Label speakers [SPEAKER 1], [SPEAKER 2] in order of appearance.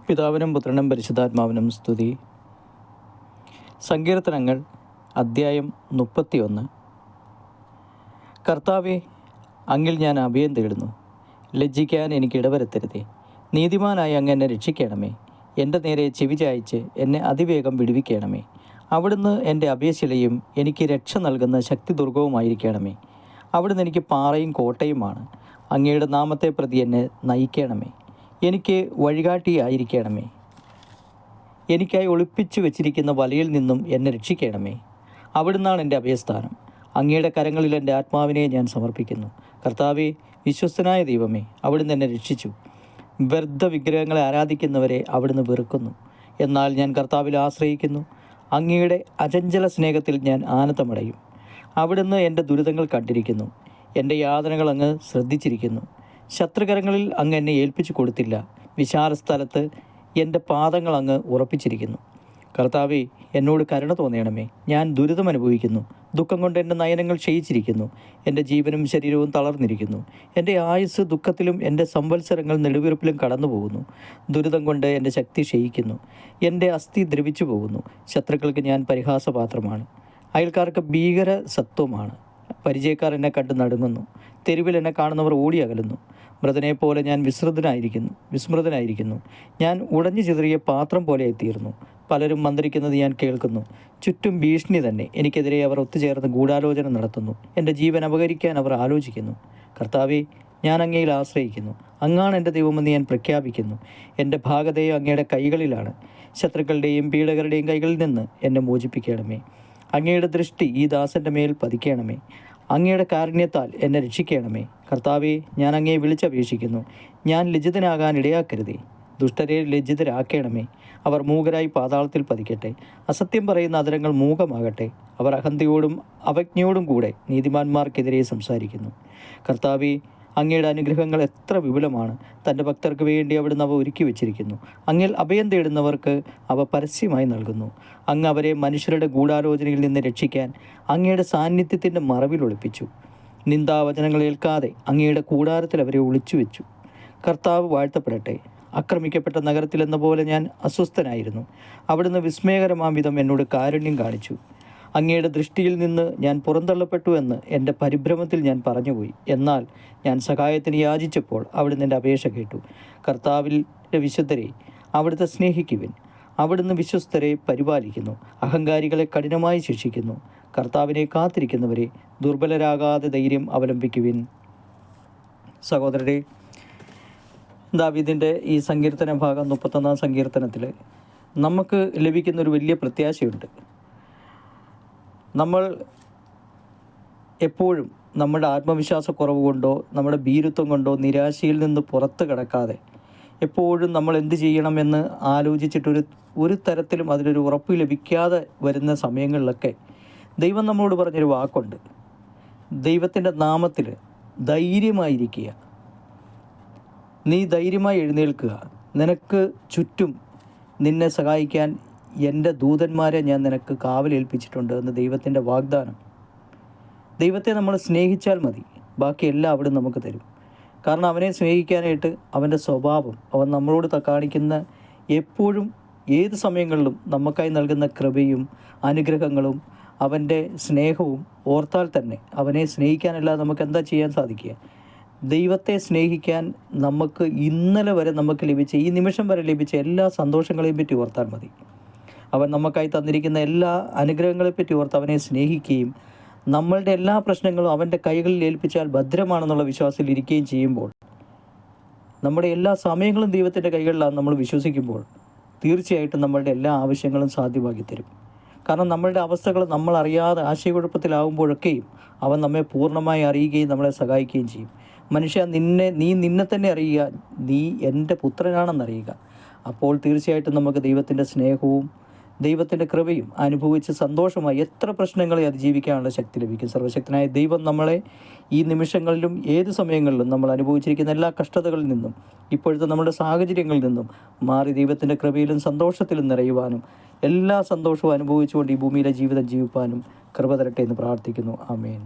[SPEAKER 1] പിതാവിനും പുത്രനും പരിശുദ്ധാത്മാവിനും സ്തുതി. സങ്കീർത്തനങ്ങൾ അദ്ധ്യായം 31. കർത്താവേ, അങ്ങിൽ ഞാൻ അഭയം തേടുന്നു. ലജ്ജിക്കാൻ എനിക്ക് ഇടവരുത്തരുതേ. നീതിമാനായി അങ്ങ് എന്നെ രക്ഷിക്കണമേ. എൻ്റെ നേരെ ചെവി ചായ്ച്ച് എന്നെ അതിവേഗം വിടുവിക്കണമേ. അവിടുന്ന് എൻ്റെ അഭയശിലയും എനിക്ക് രക്ഷ നൽകുന്ന ശക്തിദുർഗവുമായിരിക്കണമേ. അവിടുന്ന് എനിക്ക് പാറയും കോട്ടയുമാണ്. അങ്ങയുടെ നാമത്തെ പ്രതി എന്നെ നയിക്കണമേ. എനിക്ക് വഴികാട്ടിയായിരിക്കണമേ. എനിക്കായി ഒളിപ്പിച്ചു വച്ചിരിക്കുന്ന വലയിൽ നിന്നും എന്നെ രക്ഷിക്കണമേ. അവിടുന്നാണ് എൻ്റെ അഭയസ്ഥാനം. അങ്ങയുടെ കരങ്ങളിൽ എൻ്റെ ആത്മാവിനെ ഞാൻ സമർപ്പിക്കുന്നു. കർത്താവേ, വിശ്വസ്തനായ ദൈവമേ, അവിടുന്ന് എന്നെ രക്ഷിച്ചു. വ്യർത്ഥ വിഗ്രഹങ്ങളെ ആരാധിക്കുന്നവരെ അവിടുന്ന് വെറുക്കുന്നു. എന്നാൽ ഞാൻ കർത്താവിൽ ആശ്രയിക്കുന്നു. അങ്ങയുടെ അചഞ്ചല സ്നേഹത്തിൽ ഞാൻ ആനന്ദമടയും. അവിടുന്ന് എൻ്റെ ദുരിതങ്ങൾ കണ്ടിരിക്കുന്നു. എൻ്റെ യാതനകൾ അങ്ങ് ശ്രദ്ധിച്ചിരിക്കുന്നു. ശത്രുകരങ്ങളിൽ അങ്ങ് എന്നെ ഏൽപ്പിച്ചു കൊടുത്തില്ല. വിശാല സ്ഥലത്ത് എൻ്റെ പാദങ്ങൾ അങ്ങ് ഉറപ്പിച്ചിരിക്കുന്നു. കർത്താവേ, എന്നോട് കരുണ തോന്നണമേ. ഞാൻ ദുരിതം അനുഭവിക്കുന്നു. ദുഃഖം കൊണ്ട് എൻ്റെ നയനങ്ങൾ ക്ഷയിച്ചിരിക്കുന്നു. എൻ്റെ ജീവനും ശരീരവും തളർന്നിരിക്കുന്നു. എൻ്റെ ആയുസ് ദുഃഖത്തിലും എൻ്റെ സംവത്സരങ്ങൾ നെടുവീർപ്പിലും കടന്നു പോകുന്നു. ദുരിതം കൊണ്ട് എൻ്റെ ശക്തി ക്ഷയിക്കുന്നു. എൻ്റെ അസ്ഥി ദ്രവിച്ചു പോകുന്നു. ശത്രുക്കൾക്ക് ഞാൻ പരിഹാസപാത്രമാണ്. അയൽക്കാർക്ക് ഭീകര സത്വമാണ്. പരിചയക്കാർ എന്നെ കണ്ട് നടുങ്ങുന്നു. തെരുവിൽ എന്നെ കാണുന്നവർ ഓടി അകലുന്നു. മൃതനെപ്പോലെ ഞാൻ വിസ്മൃതനായിരിക്കുന്നു. ഞാൻ ഉടഞ്ഞു ചിതറിയ പാത്രം പോലെ എത്തിയിരുന്നു. പലരും മന്ത്രിക്കുന്നത് ഞാൻ കേൾക്കുന്നു. ചുറ്റും ഭീഷണി തന്നെ. എനിക്കെതിരെ അവർ ഒത്തുചേർന്ന് ഗൂഢാലോചന നടത്തുന്നു. എൻ്റെ ജീവൻ അപഹരിക്കാൻ അവർ ആലോചിക്കുന്നു. കർത്താവേ, ഞാൻ അങ്ങയിൽ ആശ്രയിക്കുന്നു. അങ്ങാണ് എൻ്റെ ദൈവമെന്ന് ഞാൻ പ്രഖ്യാപിക്കുന്നു. എൻ്റെ ഭാഗതയും അങ്ങയുടെ കൈകളിലാണ്. ശത്രുക്കളുടെയും പീഡകരുടെയും കൈകളിൽ നിന്ന് എന്നെ മോചിപ്പിക്കണമേ. അങ്ങയുടെ ദൃഷ്ടി ഈ ദാസൻ്റെ മേൽ പതിക്കണമേ. അങ്ങയുടെ കാരുണ്യത്താൽ എന്നെ രക്ഷിക്കണമേ. കർത്താവേ, ഞാൻ അങ്ങയെ വിളിച്ചപേക്ഷിക്കുന്നു. ഞാൻ ലജ്ജിതനാകാൻ ഇടയാക്കരുതേ. ദുഷ്ടരെ ലജ്ജിതരാക്കണമേ. അവർ മൂകരായി പാതാളത്തിൽ പതിക്കട്ടെ. അസത്യം പറയുന്ന അധരങ്ങൾ മൂകമാകട്ടെ. അവർ അഹന്തയോടും അവജ്ഞയോടും കൂടെ നീതിമാന്മാർക്കെതിരെ സംസാരിക്കുന്നു. കർത്താവേ, അങ്ങയുടെ അനുഗ്രഹങ്ങൾ എത്ര വിപുലമാണ്. തൻ്റെ ഭക്തർക്ക് വേണ്ടി അവിടുന്ന് അവ ഒരുക്കി വച്ചിരിക്കുന്നു. അങ്ങിൽ അഭയം തേടുന്നവർക്ക് അവ പരസ്യമായി നൽകുന്നു. അങ്ങ് അവരെ മനുഷ്യരുടെ ഗൂഢാലോചനയിൽ നിന്ന് രക്ഷിക്കാൻ അങ്ങയുടെ സാന്നിധ്യത്തിൻ്റെ മറവിൽ ഒളിപ്പിച്ചു. നിന്ദാവചനങ്ങൾ ഏൽക്കാതെ അങ്ങയുടെ കൂടാരത്തിൽ അവരെ ഒളിച്ചു വെച്ചു. കർത്താവ് വാഴ്ത്തപ്പെടട്ടെ. ആക്രമിക്കപ്പെട്ട നഗരത്തിലെന്ന പോലെ ഞാൻ അസ്വസ്ഥനായിരുന്നു. അവിടുന്ന് വിസ്മയകരമാം വിധം എന്നോട് കാരുണ്യം കാണിച്ചു. അങ്ങയുടെ ദൃഷ്ടിയിൽ നിന്ന് ഞാൻ പുറന്തള്ളപ്പെട്ടു എന്ന് എൻ്റെ പരിഭ്രമത്തിൽ ഞാൻ പറഞ്ഞുപോയി. എന്നാൽ ഞാൻ സഹായത്തിന് യാചിച്ചപ്പോൾ അവിടുന്ന് എൻ്റെ അപേക്ഷ കേട്ടു. കർത്താവിൻ്റെ വിശുദ്ധരെ അവിടുത്തെ സ്നേഹിക്കുവിൻ. അവിടുന്ന് വിശ്വസ്തരെ പരിപാലിക്കുന്നു. അഹങ്കാരികളെ കഠിനമായി ശിക്ഷിക്കുന്നു. കർത്താവിനെ കാത്തിരിക്കുന്നവരെ ദുർബലരാകാതെ ധൈര്യം അവലംബിക്കുവിൻ. സഹോദരരെ, ദാവീദിൻ്റെ ഈ സങ്കീർത്തന ഭാഗം 31-ാം സങ്കീർത്തനത്തിൽ നമുക്ക് ലഭിക്കുന്നൊരു വലിയ പ്രത്യാശയുണ്ട്. നമ്മൾ എപ്പോഴും നമ്മുടെ ആത്മവിശ്വാസക്കുറവ് കൊണ്ടോ നമ്മുടെ ഭീരുത്വം കൊണ്ടോ നിരാശയിൽ നിന്ന് പുറത്ത് കിടക്കാതെ എപ്പോഴും നമ്മൾ എന്ത് ചെയ്യണമെന്ന് ആലോചിച്ചിട്ടൊരു തരത്തിലും അതിനൊരു ഉറപ്പ് ലഭിക്കാതെ വരുന്ന സമയങ്ങളിലൊക്കെ ദൈവം നമ്മളോട് പറഞ്ഞൊരു വാക്കുണ്ട്. ദൈവത്തിൻ്റെ നാമത്തിൽ ധൈര്യമായിരിക്കുക. നീ ധൈര്യമായി എഴുന്നേൽക്കുക. നിനക്ക് ചുറ്റും നിന്നെ സഹായിക്കാൻ എൻ്റെ ദൂതന്മാരെ ഞാൻ നിനക്ക് കാവലേൽപ്പിച്ചിട്ടുണ്ട് എന്ന് ദൈവത്തിൻ്റെ വാഗ്ദാനം. ദൈവത്തെ നമ്മൾ സ്നേഹിച്ചാൽ മതി, ബാക്കിയെല്ലാം അവിടെ നമുക്ക് തരും. കാരണം അവനെ സ്നേഹിക്കാനായിട്ട് അവൻ്റെ സ്വഭാവം, അവൻ നമ്മളോട് കാണിക്കുന്ന എപ്പോഴും ഏത് സമയങ്ങളിലും നമുക്കായി നൽകുന്ന കൃപയും അനുഗ്രഹങ്ങളും അവൻ്റെ സ്നേഹവും ഓർത്താൽ തന്നെ അവനെ സ്നേഹിക്കാനല്ലാതെ നമുക്ക് എന്താ ചെയ്യാൻ സാധിക്കുക? ദൈവത്തെ സ്നേഹിക്കാൻ നമുക്ക് ഇന്നലെ വരെ നമുക്ക് ലഭിച്ച, ഈ നിമിഷം വരെ ലഭിച്ച എല്ലാ സന്തോഷങ്ങളെയും പറ്റി ഓർത്താൽ മതി. അവൻ നമുക്കായി തന്നിരിക്കുന്ന എല്ലാ അനുഗ്രഹങ്ങളെപ്പറ്റി ഓർത്ത് അവനെ സ്നേഹിക്കുകയും നമ്മളുടെ എല്ലാ പ്രശ്നങ്ങളും അവൻ്റെ കൈകളിൽ ഏൽപ്പിച്ചാൽ ഭദ്രമാണെന്നുള്ള വിശ്വാസത്തിൽ ഇരിക്കുകയും ചെയ്യുമ്പോൾ, നമ്മുടെ എല്ലാ സമയങ്ങളും ദൈവത്തിൻ്റെ കൈകളിലാണ് നമ്മൾ വിശ്വസിക്കുമ്പോൾ, തീർച്ചയായിട്ടും നമ്മളുടെ എല്ലാ ആവശ്യങ്ങളും സാധ്യമാക്കി തരും. കാരണം നമ്മളുടെ അവസ്ഥകൾ നമ്മൾ അറിയാതെ ആശയക്കുഴപ്പത്തിലാവുമ്പോഴൊക്കെയും അവൻ നമ്മെ പൂർണ്ണമായി അറിയുകയും നമ്മളെ സഹായിക്കുകയും ചെയ്യും. മനുഷ്യ, നീ നിന്നെ തന്നെ അറിയുക. നീ എൻ്റെ പുത്രനാണെന്നറിയുക. അപ്പോൾ തീർച്ചയായിട്ടും നമുക്ക് ദൈവത്തിൻ്റെ സ്നേഹവും ദൈവത്തിൻ്റെ കൃപയും അനുഭവിച്ച് സന്തോഷമായി എത്ര പ്രശ്നങ്ങളെ അതിജീവിക്കാനുള്ള ശക്തി ലഭിക്കും. സർവശക്തനായ ദൈവം നമ്മളെ ഈ നിമിഷങ്ങളിലും ഏത് സമയങ്ങളിലും നമ്മൾ അനുഭവിച്ചിരിക്കുന്ന എല്ലാ കഷ്ടതകളിൽ നിന്നും ഇപ്പോഴത്തെ നമ്മുടെ സാഹചര്യങ്ങളിൽ നിന്നും മാറി ദൈവത്തിൻ്റെ കൃപയിലും സന്തോഷത്തിലും നിറയുവാനും എല്ലാ സന്തോഷവും അനുഭവിച്ചുകൊണ്ട് ഈ ഭൂമിയിലെ ജീവിതം ജീവിപ്പാനും കൃപ തരട്ടെ എന്ന് പ്രാർത്ഥിക്കുന്നു. ആമേൻ.